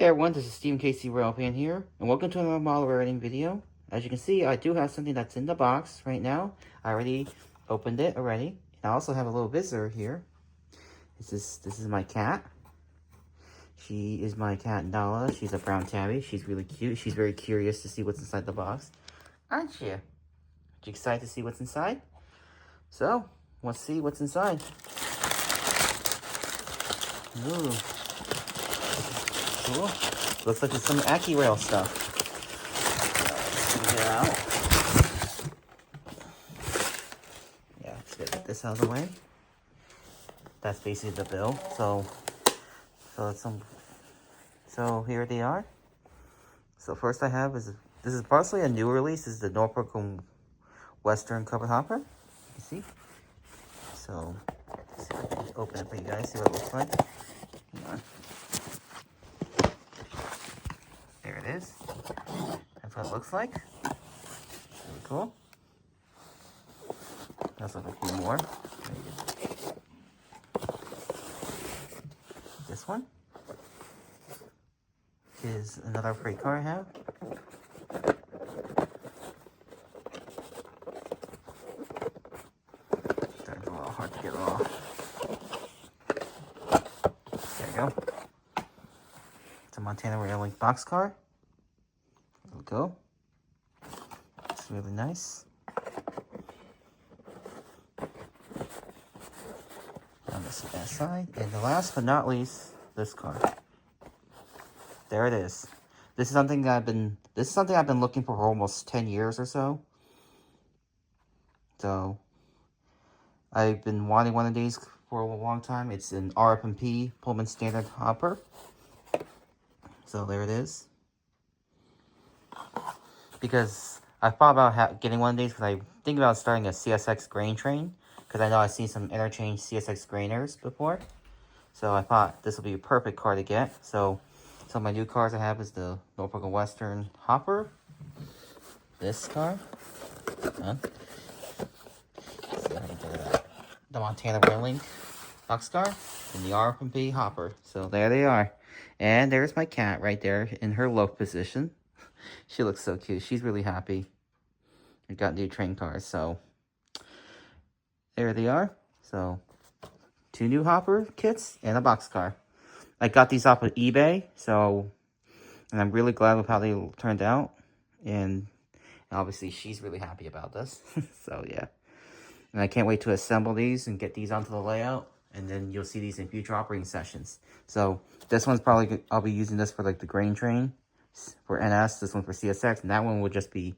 Hey everyone, this is Stephen Casey Railpan here, and welcome to another model rating video. As you can see, I do have something that's in the box right now. I already opened it already. And I also have a little visitor here. This is my cat. She is my cat Nala. She's a brown tabby. She's really cute. She's very curious to see what's inside the box. Aren't you? Are you excited to see what's inside? So, let's see what's inside. Ooh. Cool. Looks like it's some Accurail stuff. Let's get it out. Yeah, let's get this out of the way. That's basically the bill. So here they are. So first I have is this is partially a new release. This is the Norfolk and Western covered hopper. You see? So let's see if I can open it for you guys. See what it looks like. Hang on. There it is. That's what it looks like. Really cool. There's like a few more. This one is another freight car I have. It's a little hard to get it off. There you go. It's a Montana Rail Link boxcar. There we go. It's really nice. On this side, and the last but not least, this car. There it is. This is something I've been looking for almost 10 years or so. So I've been wanting one of these for a long time. It's an RF&P Pullman Standard hopper. So there it is. Because I thought about getting one of these because I think about starting a CSX grain train. Because I know I've seen some interchange CSX grainers before. So I thought this would be a perfect car to get. So some of my new cars I have is the Norfolk and Western hopper. This car. The Montana Rail Link boxcar. And the RF&P hopper. So there they are. And there's my cat right there in her low position. She looks so cute. She's really happy. I got new train cars, so there they are. So 2 new hopper kits and a boxcar. I got these off of eBay, and I'm really glad with how they turned out. And obviously she's really happy about this. So yeah. And I can't wait to assemble these and get these onto the layout. And then you'll see these in future operating sessions. So this one's probably, I'll be using this for like the grain train for NS. This one for CSX. And that one will just be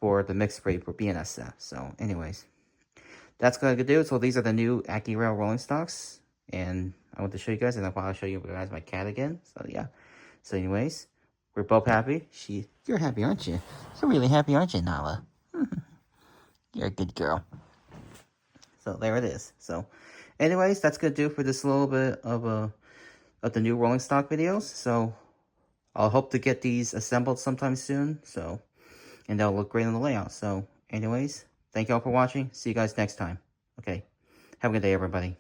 for the mixed freight for BNSF. So anyways, that's going to do it. So these are the new Accurail rolling stocks. And I want to show you guys. And I'll probably show you guys my cat again. So yeah. So anyways, we're both happy. You're happy, aren't you? You're really happy, aren't you, Nala? You're a good girl. So there it is. So anyways, that's going to do for this little bit of the new rolling stock videos. So I'll hope to get these assembled sometime soon. So, and they'll look great on the layout. So anyways, thank you all for watching. See you guys next time. Okay. Have a good day, everybody.